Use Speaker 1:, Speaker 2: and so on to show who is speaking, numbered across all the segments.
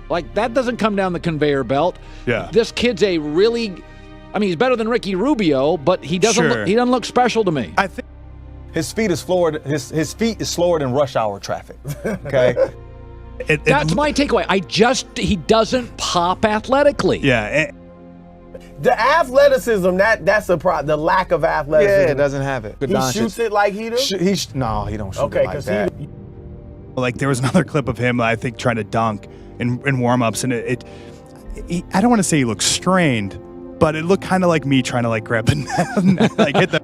Speaker 1: Like, that doesn't come down the conveyor belt.
Speaker 2: Yeah.
Speaker 1: This kid's a really, I mean, he's better than Ricky Rubio, but he doesn't he doesn't look special to me.
Speaker 3: I think his feet is slower. His feet is slower than rush hour traffic. Okay.
Speaker 1: That's my takeaway. He doesn't pop athletically.
Speaker 2: Yeah.
Speaker 4: The athleticism, that's a problem. The lack of athleticism.
Speaker 3: Yeah, it doesn't have it.
Speaker 4: He shoots it like he do?
Speaker 3: No, he don't shoot
Speaker 4: okay,
Speaker 3: it like that.
Speaker 2: Like, there was another clip of him, I think, trying to dunk in warm-ups, and I don't want to say he looked strained, but it looked kind of like me trying to, like, grab the net, like, hit the...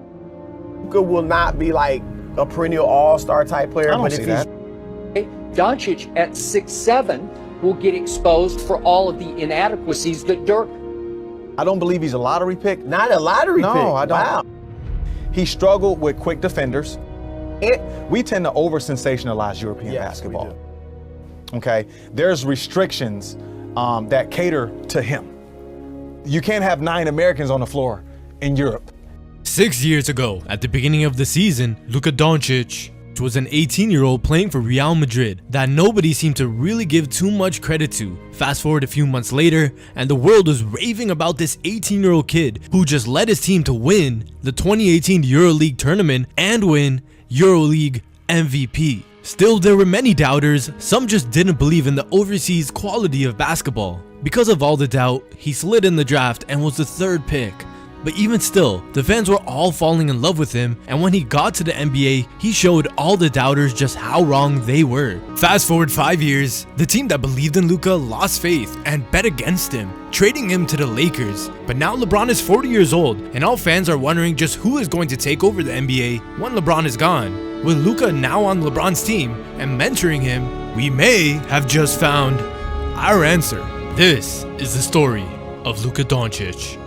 Speaker 4: Luka will not be, like, a perennial all-star type player.
Speaker 3: I don't see that.
Speaker 5: Doncic at 6'7" will get exposed for all of the inadequacies that Dirk.
Speaker 3: I don't believe he's a lottery pick.
Speaker 4: Not a lottery pick.
Speaker 3: No, I don't.
Speaker 4: Wow.
Speaker 3: He struggled with quick defenders. We tend to over-sensationalize European basketball.
Speaker 4: We do.
Speaker 3: Okay? There's restrictions that cater to him. You can't have 9 Americans on the floor in Europe.
Speaker 6: 6 years ago, at the beginning of the season, Luka Doncic was an 18-year-old playing for Real Madrid that nobody seemed to really give too much credit to. Fast forward a few months later, and the world was raving about this 18-year-old kid who just led his team to win the 2018 EuroLeague tournament and win EuroLeague MVP. Still, there were many doubters. Some just didn't believe in the overseas quality of basketball. Because of all the doubt, he slid in the draft and was the 3rd pick. But even still, the fans were all falling in love with him, and when he got to the NBA, he showed all the doubters just how wrong they were. Fast forward 5 years, the team that believed in Luka lost faith and bet against him, trading him to the Lakers. But now LeBron is 40 years old, and all fans are wondering just who is going to take over the NBA when LeBron is gone. With Luka now on LeBron's team and mentoring him, we may have just found our answer. This is the story of Luka Doncic.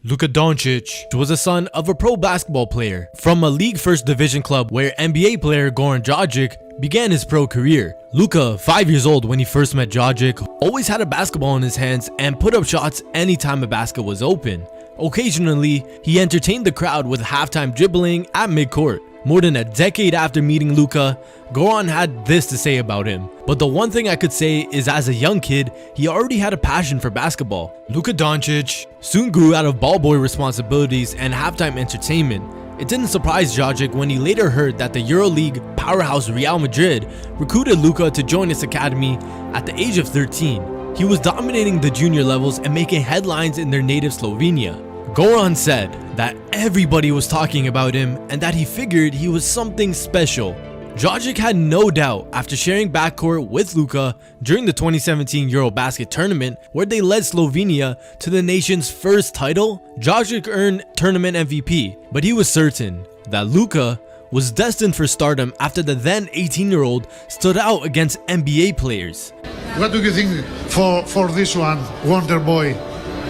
Speaker 6: Luka Doncic was the son of a pro basketball player from a league first division club where NBA player Goran Dragic began his pro career. Luka, 5 years old when he first met Dragic, always had a basketball in his hands and put up shots anytime a basket was open. Occasionally, he entertained the crowd with halftime dribbling at midcourt. More than a decade after meeting Luka, Goran had this to say about him. But the one thing I could say is as a young kid, he already had a passion for basketball. Luka Doncic soon grew out of ball boy responsibilities and halftime entertainment. It didn't surprise Dragic when he later heard that the EuroLeague powerhouse Real Madrid recruited Luka to join its academy at the age of 13. He was dominating the junior levels and making headlines in their native Slovenia. Goran said that everybody was talking about him and that he figured he was something special. Dragic had no doubt after sharing backcourt with Luka during the 2017 Eurobasket tournament where they led Slovenia to the nation's first title. Dragic earned tournament MVP, but he was certain that Luka was destined for stardom after the then 18-year-old stood out against NBA players.
Speaker 7: What do you think for this one, Wonder Boy?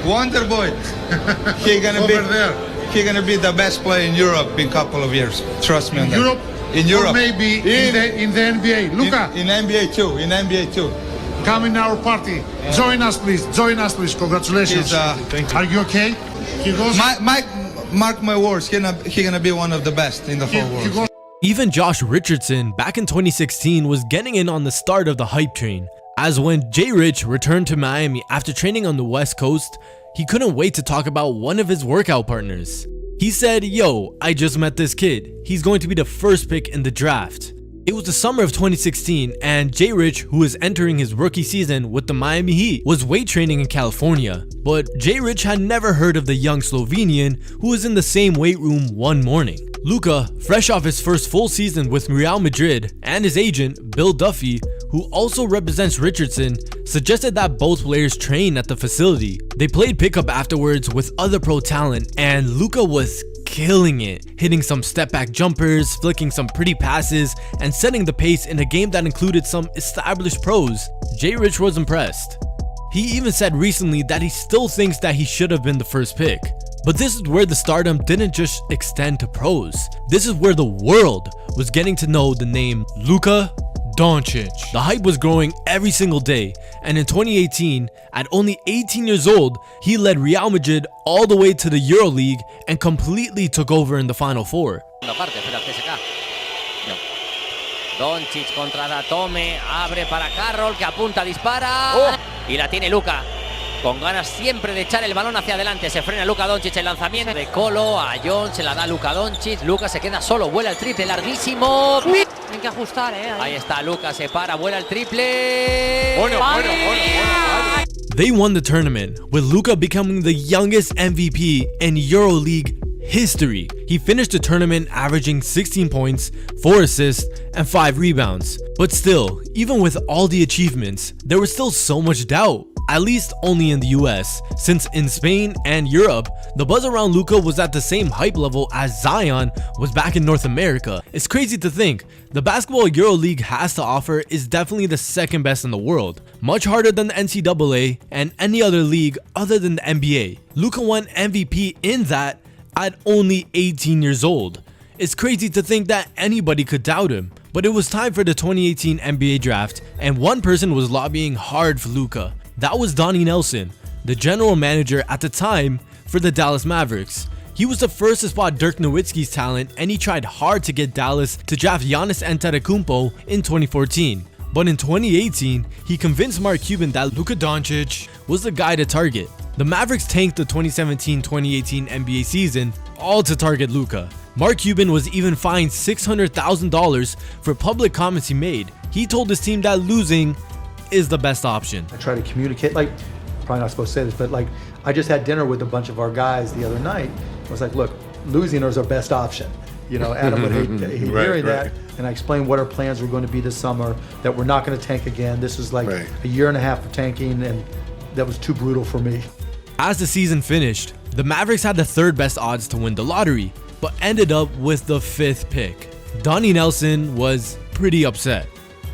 Speaker 8: Wonder Boy. He gonna be the best player in Europe in a couple of years. Trust me on that.
Speaker 7: Europe?
Speaker 8: In Europe.
Speaker 7: Or maybe in the NBA. Luka.
Speaker 8: In NBA too. In NBA too.
Speaker 7: Come in our party. Join us, please. Join us, please. Congratulations. Are you okay? He goes.
Speaker 8: Mark my words. He gonna be one of the best in the whole world.
Speaker 6: Even Josh Richardson back in 2016 was getting in on the start of the hype train. As when Jay Rich returned to Miami after training on the West Coast, he couldn't wait to talk about one of his workout partners. He said, "Yo, I just met this kid. He's going to be the first pick in the draft." It was the summer of 2016 and Jay Rich, who was entering his rookie season with the Miami Heat, was weight training in California. But Jay Rich had never heard of the young Slovenian who was in the same weight room one morning. Luka, fresh off his first full season with Real Madrid, and his agent, Bill Duffy, who also represents Richardson, suggested that both players train at the facility. They played pickup afterwards with other pro talent and Luka was killing it, hitting some step back jumpers, flicking some pretty passes, and setting the pace in a game that included some established pros. Jay Rich was impressed. He even said recently that he still thinks that he should have been the first pick. But this is where the stardom didn't just extend to pros. This is where the world was getting to know the name Luka Doncic. The hype was growing every single day, and in 2018, at only 18 years old, he led Real Madrid all the way to the EuroLeague and completely took over in the Final Four.
Speaker 9: Doncic contra Datome, abre para Carroll que apunta, dispara y la tiene Luka. Con ganas siempre de echar el balón hacia adelante, se frena Luka Doncic, el lanzamiento de Colo a John, se la da Luka Doncic, Luka se queda solo, vuela el triple larguísimo.
Speaker 10: Tienen que ajustar,
Speaker 9: Ahí está Luka, se para, vuela el triple.
Speaker 3: Bueno.
Speaker 6: They won the tournament, with Luka becoming the youngest MVP in EuroLeague history. He finished the tournament averaging 16 points, 4 assists, and 5 rebounds. But still, even with all the achievements, there was still so much doubt, at least only in the US, since in Spain and Europe, the buzz around Luka was at the same hype level as Zion was back in North America. It's crazy to think, the basketball EuroLeague has to offer is definitely the second best in the world, much harder than the NCAA and any other league other than the NBA. Luka won MVP in that at only 18 years old. It's crazy to think that anybody could doubt him, but it was time for the 2018 NBA draft, and one person was lobbying hard for Luka. That was Donnie Nelson, the general manager at the time for the Dallas Mavericks. He was the first to spot Dirk Nowitzki's talent, and he tried hard to get Dallas to draft Giannis Antetokounmpo in 2014. But in 2018, he convinced Mark Cuban that Luka Doncic was the guy to target. The Mavericks tanked the 2017-2018 NBA season, all to target Luka. Mark Cuban was even fined $600,000 for public comments he made. He told his team that losing is the best option.
Speaker 11: I try to communicate, like, probably not supposed to say this, but like, I just had dinner with a bunch of our guys the other night. I was like, look, losing is our best option. You know, Adam would hate hearing that. And I explained what our plans were going to be this summer, that we're not going to tank again. This was like a year and a half of tanking, and that was too brutal for me.
Speaker 6: As the season finished, the Mavericks had the third best odds to win the lottery, but ended up with the 5th pick. Donnie Nelson was pretty upset.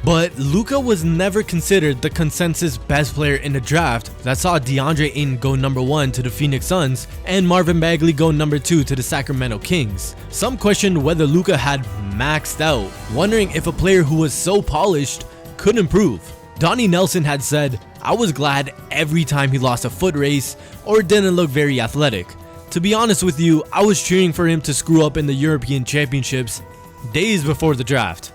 Speaker 6: But Luka was never considered the consensus best player in the draft that saw DeAndre Ayton go number 1 to the Phoenix Suns and Marvin Bagley go number 2 to the Sacramento Kings. Some questioned whether Luka had maxed out, wondering if a player who was so polished could improve. Donnie Nelson had said, "I was glad every time he lost a foot race or didn't look very athletic. To be honest with you, I was cheering for him to screw up in the European Championships days before the draft."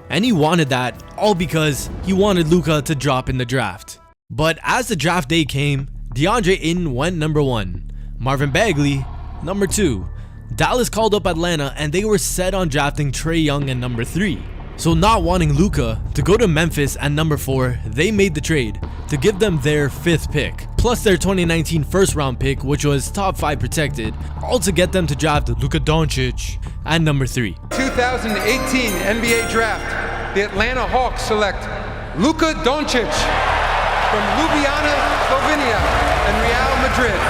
Speaker 6: And he wanted that all because he wanted Luka to drop in the draft. But as the draft day came, DeAndre Ayton went number 1, Marvin Bagley number 2. Dallas called up Atlanta and they were set on drafting Trae Young at number 3. So not wanting Luka to go to Memphis at number 4, they made the trade to give them their 5th pick, plus their 2019 first round pick, which was top 5 protected, all to get them to draft Luka Doncic at number 3.
Speaker 12: 2018 NBA Draft, the Atlanta Hawks select Luka Doncic from Ljubljana, Slovenia and Real Madrid.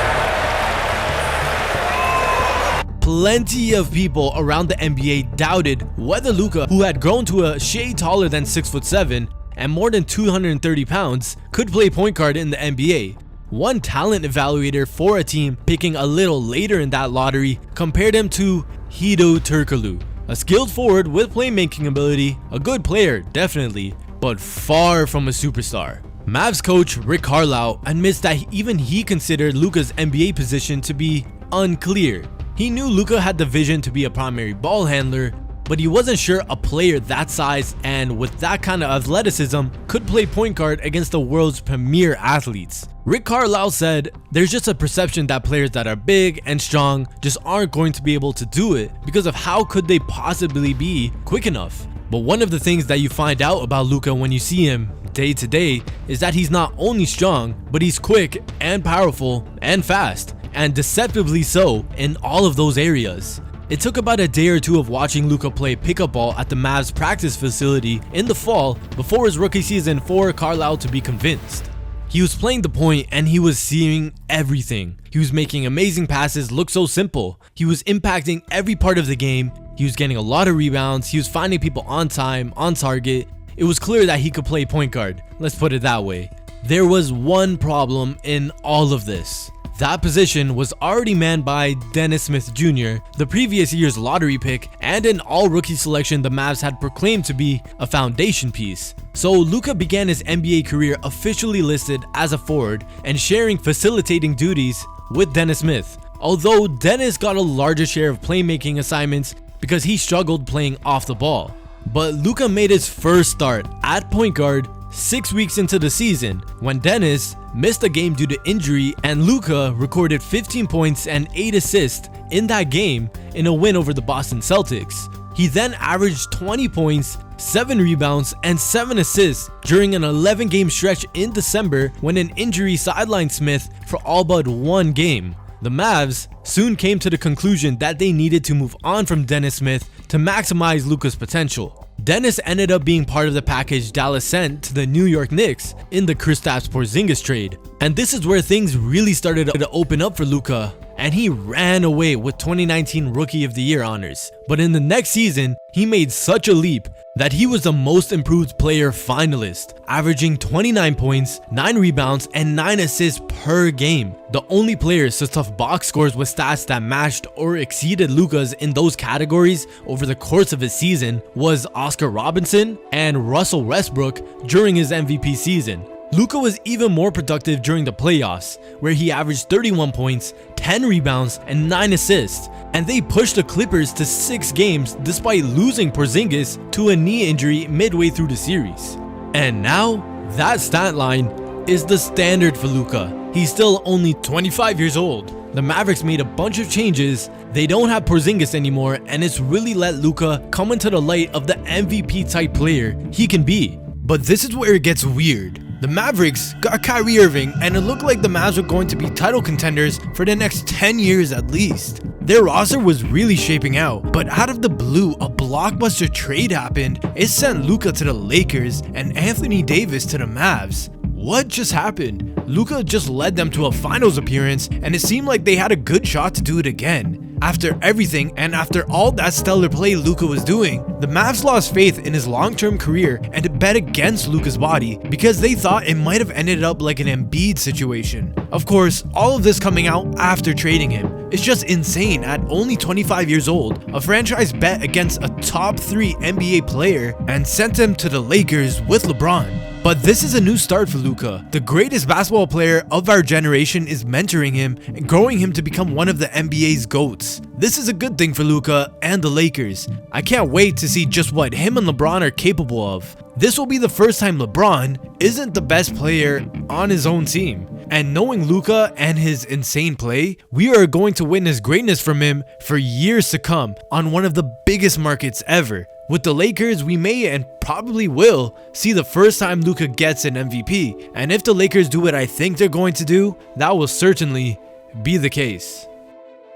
Speaker 6: Plenty of people around the NBA doubted whether Luka, who had grown to a shade taller than 6'7" and more than 230 pounds, could play point guard in the NBA. One talent evaluator for a team picking a little later in that lottery compared him to Hedo Turkoglu, a skilled forward with playmaking ability, a good player definitely, but far from a superstar. Mavs coach Rick Carlisle admits that even he considered Luka's NBA position to be unclear. He knew Luka had the vision to be a primary ball handler, but he wasn't sure a player that size and with that kind of athleticism could play point guard against the world's premier athletes. Rick Carlisle said, "There's just a perception that players that are big and strong just aren't going to be able to do it because of how could they possibly be quick enough." But one of the things that you find out about Luka when you see him day to day is that he's not only strong, but he's quick and powerful and fast, and deceptively so in all of those areas. It took about a day or two of watching Luka play pickup ball at the Mavs practice facility in the fall before his rookie season for Carlisle to be convinced. He was playing the point and he was seeing everything. He was making amazing passes look so simple. He was impacting every part of the game. He was getting a lot of rebounds. He was finding people on time, on target. It was clear that he could play point guard. Let's put it that way. There was one problem in all of this. That position was already manned by Dennis Smith Jr., the previous year's lottery pick, and an all-rookie selection the Mavs had proclaimed to be a foundation piece. So Luka began his NBA career officially listed as a forward and sharing facilitating duties with Dennis Smith, although Dennis got a larger share of playmaking assignments because he struggled playing off the ball. But Luka made his first start at point guard 6 weeks into the season when Dennis missed a game due to injury, and Luka recorded 15 points and 8 assists in that game in a win over the Boston Celtics. He then averaged 20 points, 7 rebounds, and 7 assists during an 11-game stretch in December when an injury sidelined Smith for all but one game. The Mavs soon came to the conclusion that they needed to move on from Dennis Smith to maximize Luka's potential. Dennis ended up being part of the package Dallas sent to the New York Knicks in the Kristaps Porzingis trade. And this is where things really started to open up for Luka, and he ran away with 2019 Rookie of the Year honors. But in the next season, he made such a leap that he was the Most Improved Player finalist, averaging 29 points, 9 rebounds, and 9 assists per game. The only players to stuff box scores with stats that matched or exceeded Luka's in those categories over the course of his season was Oscar Robertson and Russell Westbrook during his MVP season. Luka was even more productive during the playoffs, where he averaged 31 points, 10 rebounds, and 9 assists, and they pushed the Clippers to 6 games despite losing Porzingis to a knee injury midway through the series. And now, that stat line is the standard for Luka. He's still only 25 years old. The Mavericks made a bunch of changes, they don't have Porzingis anymore, and it's really let Luka come into the light of the MVP type player he can be. But this is where it gets weird. The Mavericks got Kyrie Irving, and it looked like the Mavs were going to be title contenders for the next 10 years at least. Their roster was really shaping out, but out of the blue, a blockbuster trade happened. It sent Luka to the Lakers and Anthony Davis to the Mavs. What just happened? Luka just led them to a finals appearance, and it seemed like they had a good shot to do it again. After everything and after all that stellar play Luka was doing, the Mavs lost faith in his long-term career and bet against Luka's body because they thought it might have ended up like an Embiid situation. Of course, all of this coming out after trading him. It's just insane. At only 25 years old, a franchise bet against a top 3 NBA player and sent him to the Lakers with LeBron. But this is a new start for Luka. The greatest basketball player of our generation is mentoring him and growing him to become one of the NBA's GOATs. This is a good thing for Luka and the Lakers. I can't wait to see just what him and LeBron are capable of. This will be the first time LeBron isn't the best player on his own team. And knowing Luka and his insane play, we are going to witness greatness from him for years to come on one of the biggest markets ever. With the Lakers, we may and probably will see the first time Luka gets an MVP. And if the Lakers do what I think they're going to do, that will certainly be the case.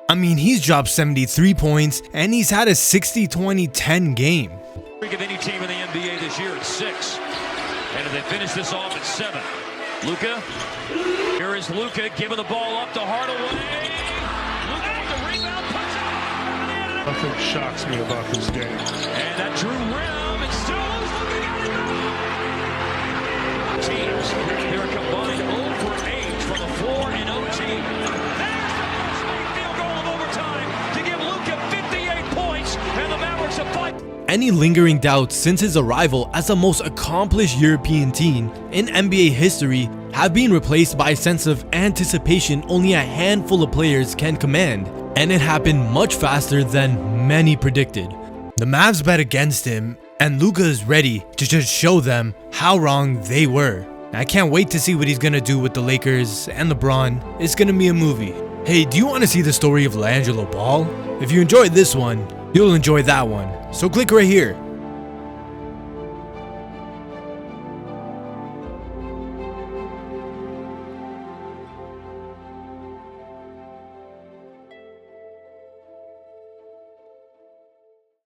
Speaker 6: I mean, he's dropped 73 points and he's had a 60-20-10 game.
Speaker 10: Of any team in the NBA this year at 6. And if they finish this off at 7. Luka. Here is Luka giving the ball up to Hardaway. Luka with the rebound, puts it.
Speaker 7: Nothing shocks me about this game.
Speaker 10: And that Drew rim, it still is looking at it. Teams, they're combined 0 for 8 from the floor in OT. There's the must-make field goal of overtime to give Luka 58 points, and the Mavericks have fight.
Speaker 6: Any lingering doubts since his arrival as the most accomplished European team in NBA history have been replaced by a sense of anticipation only a handful of players can command, and it happened much faster than many predicted. The Mavs bet against him, and Luka is ready to just show them how wrong they were. I can't wait to see what he's gonna do with the Lakers and LeBron. It's gonna be a movie. Hey, do you want to see the story of LaAngelo Ball? If you enjoyed this one, you'll enjoy that one. So click right here.